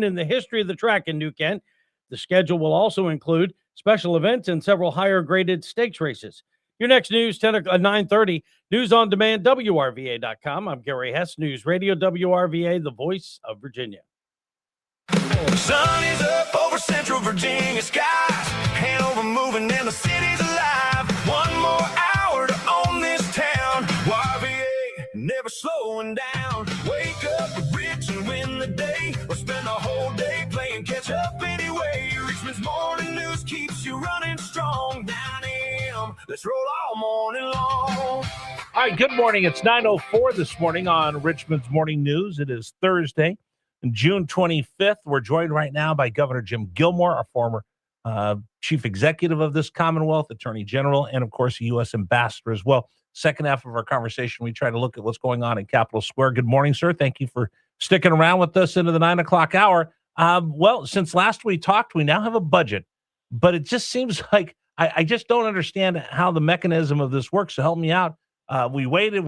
in the history of the track in New Kent. The schedule will also include special events and several higher-graded stakes races. Your next news, 9:30, News on Demand, WRVA.com. I'm Gary Hess, News Radio WRVA, the voice of Virginia. Sun is up over Central Virginia skies, Hanover moving and the city's alive. One more hour to own this town. WRVA never slowing down. Wake up rich and win the day, or spend the whole day playing catch up anyway. Richmond's morning news keeps you running strong. 9 a.m. Let's roll all morning long. All right, good morning. It's 9:04 this morning on Richmond's Morning News. It is Thursday, June 25th. We're joined right now by Governor Jim Gilmore, our former chief executive of this Commonwealth, Attorney General, and, of course, a U.S. ambassador as well. Second half of our conversation, we try to look at what's going on in Capitol Square. Good morning, sir. Thank you for sticking around with us into the 9 o'clock hour. Well, since last we talked, we now have a budget, but it just seems like I just don't understand how the mechanism of this works. So help me out. We waited.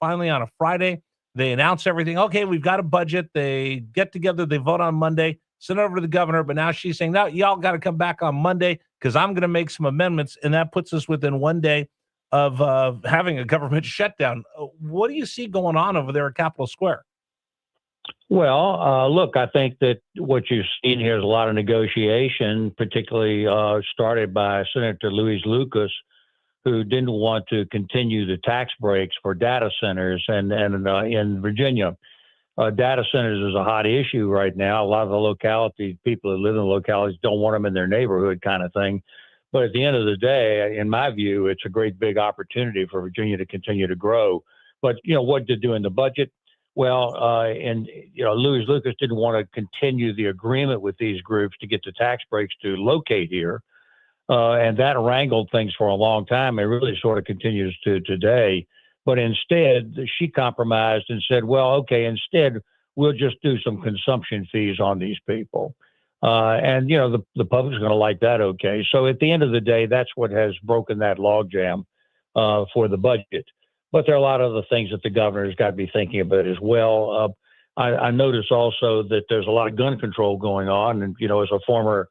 Finally, on a Friday, they announce everything. Okay, we've got a budget. They get together. They vote on Monday, send it over to the governor. But now she's saying, no, y'all got to come back on Monday because I'm going to make some amendments. And that puts us within 1 day of having a government shutdown. What do you see going on over there at Capitol Square? Well, look, I think that what you've seen here is a lot of negotiation, particularly started by Senator Louise Lucas, who didn't want to continue the tax breaks for data centers and in Virginia. Data centers is a hot issue right now. A lot of the localities, people who live in the localities don't want them in their neighborhood kind of thing. But at the end of the day, in my view, it's a great big opportunity for Virginia to continue to grow. But, what to do in the budget? Well, Louise Lucas didn't want to continue the agreement with these groups to get the tax breaks to locate here. And that wrangled things for a long time. It really sort of continues to today. But instead, she compromised and said, well, okay, instead, we'll just do some consumption fees on these people. The public's going to like that, okay. So at the end of the day, that's what has broken that logjam for the budget. But there are a lot of other things that the governor's got to be thinking about as well. I notice also that there's a lot of gun control going on. And, as a former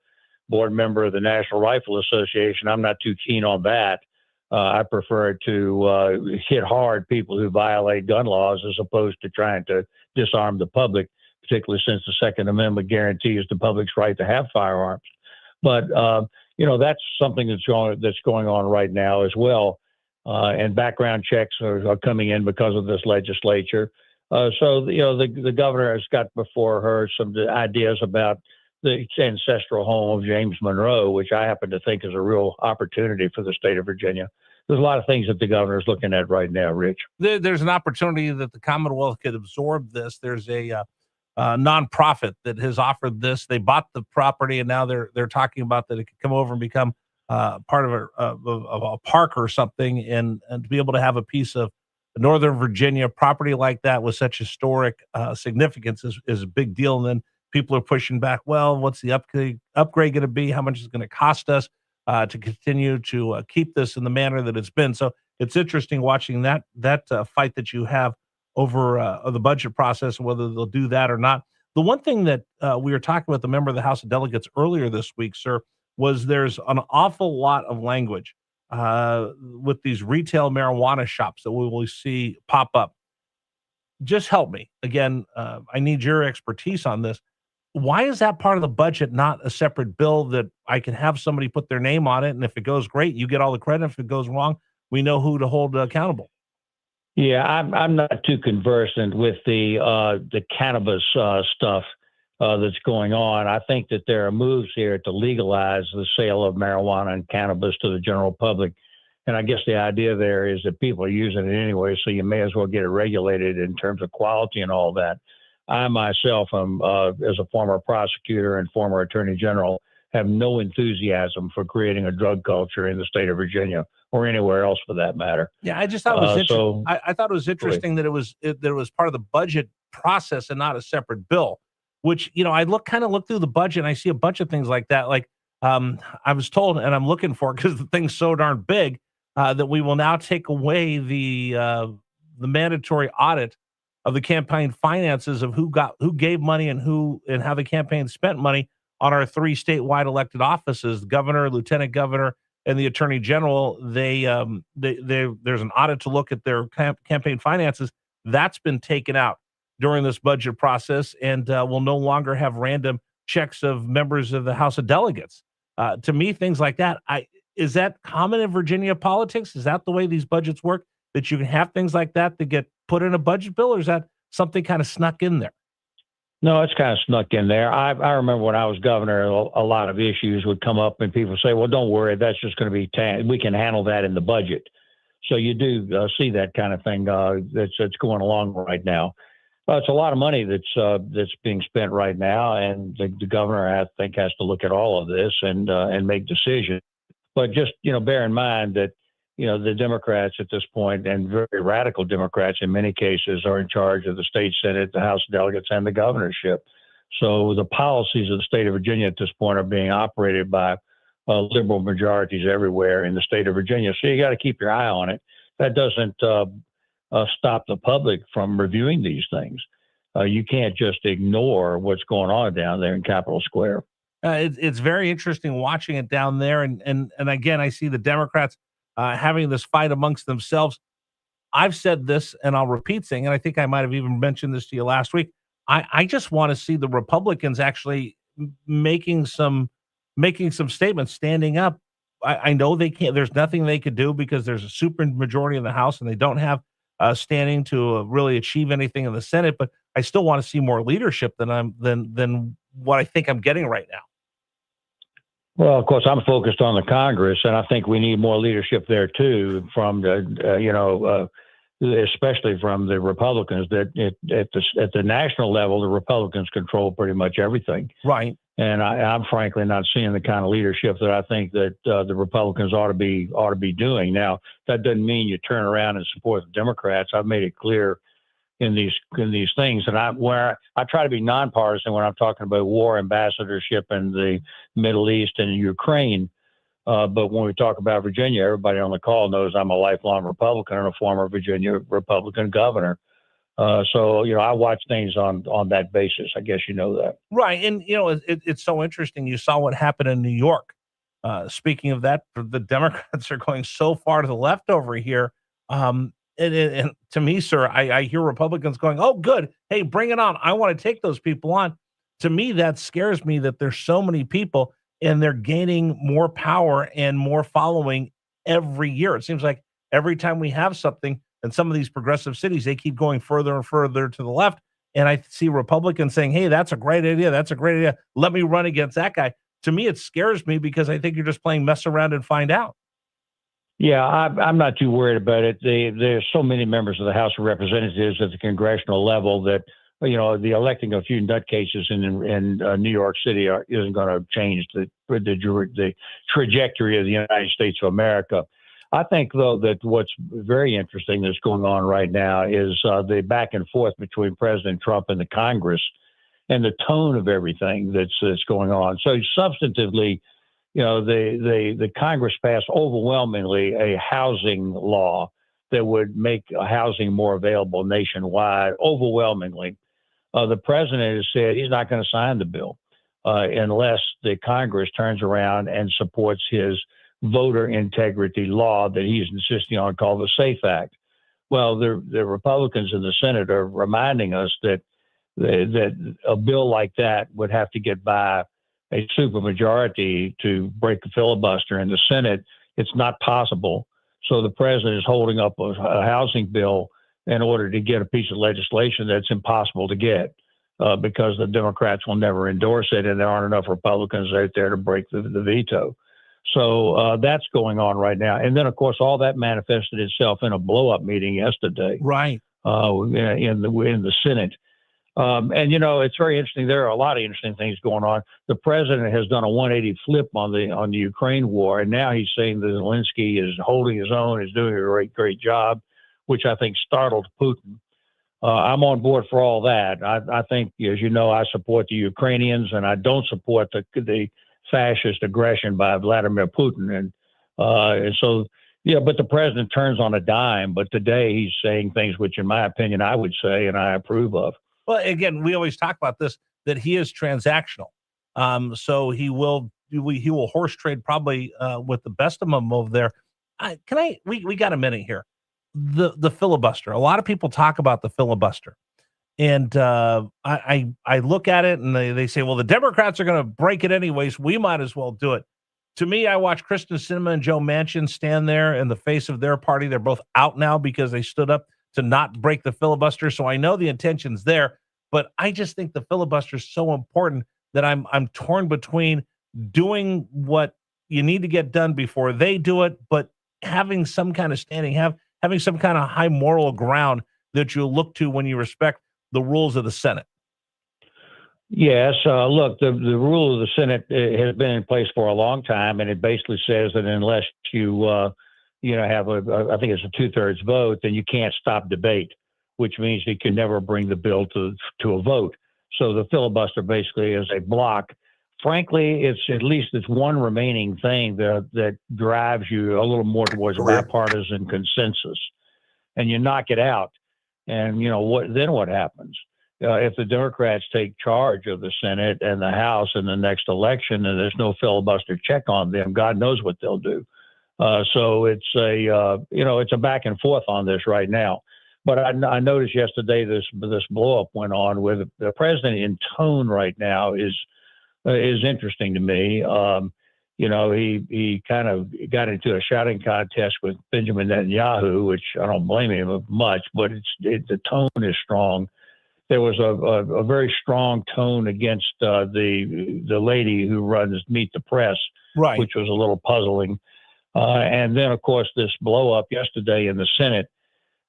board member of the National Rifle Association, I'm not too keen on that. I prefer to hit hard people who violate gun laws as opposed to trying to disarm the public, particularly since the Second Amendment guarantees the public's right to have firearms. But, that's something that's going on right now as well. And background checks are coming in because of this legislature. The governor has got before her some ideas about the ancestral home of James Monroe, which I happen to think is a real opportunity for the state of Virginia. There's a lot of things that the governor is looking at right now, Rich. There's an opportunity that the Commonwealth could absorb this. There's a nonprofit that has offered this. They bought the property, and now they're talking about that it could come over and become part of a park or something, and to be able to have a piece of Northern Virginia property like that with such historic significance is a big deal. And then people are pushing back, well, what's the upgrade going to be? How much is it going to cost us to continue to keep this in the manner that it's been? So it's interesting watching that fight that you have over the budget process and whether they'll do that or not. The one thing that we were talking with a member of the House of Delegates earlier this week, sir, was there's an awful lot of language with these retail marijuana shops that we will see pop up. Just help me. Again, I need your expertise on this. Why is that part of the budget not a separate bill that I can have somebody put their name on it, and if it goes great, you get all the credit. If it goes wrong, we know who to hold accountable. Yeah, I'm not too conversant with the cannabis stuff that's going on. I think that there are moves here to legalize the sale of marijuana and cannabis to the general public. And I guess the idea there is that people are using it anyway, so you may as well get it regulated in terms of quality and all that. I myself am, as a former prosecutor and former attorney general, have no enthusiasm for creating a drug culture in the state of Virginia or anywhere else for that matter. Yeah, I just thought it was interesting. I thought it was interesting that it was part of the budget process and not a separate bill. Which, I look through the budget and I see a bunch of things like that. Like I was told, and I'm looking for, because the thing's so darn big, that we will now take away the mandatory audit of the campaign finances of who gave money and how the campaign spent money on our 3 statewide elected offices, the governor, lieutenant governor, and the attorney general. There's an audit to look at their campaign finances. That's been taken out during this budget process, and will no longer have random checks of members of the House of Delegates. To me, things like that, is that common in Virginia politics? Is that the way these budgets work, that you can have things like that get put in a budget bill, or is that something kind of snuck in there? No, it's kind of snuck in there. I remember when I was governor, a lot of issues would come up and people say, well, don't worry, that's just going to be, we can handle that in the budget. So you do see that kind of thing that's going along right now. It's a lot of money that's being spent right now, and the governor, I think, has to look at all of this and make decisions. But just, bear in mind that, the Democrats at this point, and very radical Democrats in many cases, are in charge of the state Senate, the House of Delegates, and the governorship. So the policies of the state of Virginia at this point are being operated by liberal majorities everywhere in the state of Virginia. So you got to keep your eye on it. That doesn't stop the public from reviewing these things. You can't just ignore what's going on down there in Capitol Square. It's very interesting watching it down there. And again, I see the Democrats having this fight amongst themselves. I've said this, and I'll repeat saying, and I think I might have even mentioned this to you last week. I just want to see the Republicans actually making some statements, standing up. I know they can't. There's nothing they could do because there's a super majority in the House, and they don't have standing to really achieve anything in the Senate. But I still want to see more leadership than what I think I'm getting right now. Well, of course, I'm focused on the Congress, and I think we need more leadership there too, from especially from the Republicans. That at the national level, the Republicans control pretty much everything. Right. And I'm frankly not seeing the kind of leadership that I think that the Republicans ought to be doing. Now, that doesn't mean you turn around and support the Democrats. I've made it clear in these things, and I try to be nonpartisan when I'm talking about war ambassadorship in the Middle East and Ukraine. But when we talk about Virginia, everybody on the call knows I'm a lifelong Republican and a former Virginia Republican governor. So I watch things on that basis. I guess you know that. Right. And, it's so interesting. You saw what happened in New York. Speaking of that, the Democrats are going so far to the left over here. And to me, sir, I hear Republicans going, oh, good. Hey, bring it on. I want to take those people on. To me, that scares me that there's so many people and they're gaining more power and more following every year. It seems like every time we have something in some of these progressive cities, they keep going further and further to the left. And I see Republicans saying, hey, that's a great idea. That's a great idea. Let me run against that guy. To me, it scares me because I think you're just playing mess around and find out. Yeah, I'm not too worried about it. There's so many members of the House of Representatives at the congressional level that, the electing a few nutcases in New York City isn't going to change the trajectory of the United States of America. I think, though, that what's very interesting that's going on right now is the back and forth between President Trump and the Congress and the tone of everything that's going on. So substantively, the Congress passed overwhelmingly a housing law that would make housing more available nationwide, overwhelmingly. The president has said he's not going to sign the bill unless the Congress turns around and supports his voter integrity law that he's insisting on, called the SAFE Act. Well, the Republicans in the Senate are reminding us that a bill like that would have to get by a supermajority to break the filibuster in the Senate. It's not possible. So the president is holding up a housing bill in order to get a piece of legislation that's impossible to get because the Democrats will never endorse it, and there aren't enough Republicans out there to break the veto. So that's going on right now. And then, of course, all that manifested itself in a blow-up meeting yesterday. Right. In the Senate. And, it's very interesting. There are a lot of interesting things going on. The president has done a 180 flip on the Ukraine war, and now he's saying that Zelensky is holding his own, is doing a great job, which I think startled Putin. I'm on board for all that. I think, as you know, I support the Ukrainians, and I don't support the fascist aggression by Vladimir Putin. And so Yeah, but the president turns on a dime. But today he's saying things which, in my opinion, I would say and I approve of. Well, again, we always talk about this, that he is transactional. So he will horse trade probably with the best of them over there. We got a minute here. The filibuster. A lot of people talk about the filibuster. And I look at it and they say, well, the Democrats are going to break it anyways. We might as well do it. To me, I watched Kristen Sinema and Joe Manchin stand there in the face of their party. They're both out now because they stood up to not break the filibuster. So I know the intention's there, but I just think the filibuster is so important that I'm torn between doing what you need to get done before they do it, but having some kind of standing, having some kind of high moral ground that you look to when you respect the rules of the Senate. Yes. Look, the rule of the Senate has been in place for a long time, and it basically says that unless you have I think it's a 2/3 vote, then you can't stop debate, which means you can never bring the bill to a vote. So the filibuster basically is a block. Frankly, it's one remaining thing that drives you a little more towards bipartisan consensus, and you knock it out, and what happens? If the Democrats take charge of the Senate and the House in the next election, and there's no filibuster check on them, God knows what they'll do. So it's a back and forth on this right now. But I noticed yesterday this blow up went on where the president in tone right now is interesting to me. He kind of got into a shouting contest with Benjamin Netanyahu, which I don't blame him much, but the tone is strong. There was a very strong tone against the lady who runs Meet the Press, Right, which was a little puzzling. And then, of course, this blow up yesterday in the Senate.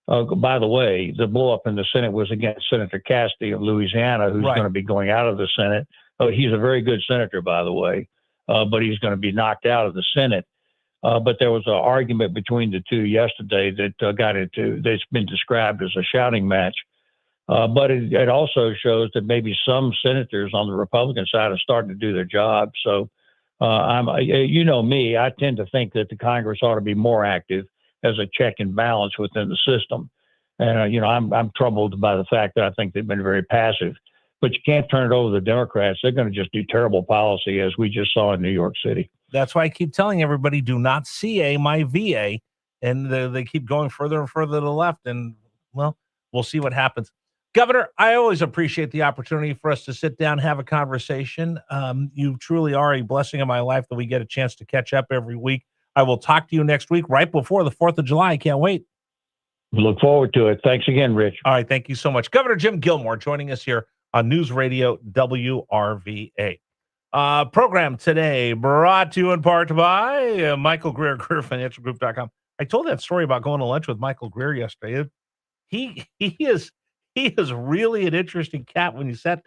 By the way, the blow up in the Senate was against Senator Cassidy of Louisiana, who's going to be going out of the Senate. He's a very good senator, by the way, but he's going to be knocked out of the Senate. But there was an argument between the two yesterday that that's been described as a shouting match. But it also shows that maybe some senators on the Republican side are starting to do their job. So me, I tend to think that the Congress ought to be more active as a check and balance within the system. And, I'm troubled by the fact that I think they've been very passive. But you can't turn it over to the Democrats. They're going to just do terrible policy, as we just saw in New York City. That's why I keep telling everybody, do not CA my VA. And they keep going further and further to the left. And, well, we'll see what happens. Governor, I always appreciate the opportunity for us to sit down, have a conversation. You truly are a blessing in my life that we get a chance to catch up every week. I will talk to you next week, right before the 4th of July. I can't wait. Look forward to it. Thanks again, Rich. All right. Thank you so much. Governor Jim Gilmore joining us here on News Radio WRVA. Program today brought to you in part by Michael Greer, GreerFinancialGroup.com. I told that story about going to lunch with Michael Greer yesterday. He is really an interesting cat when you sat down.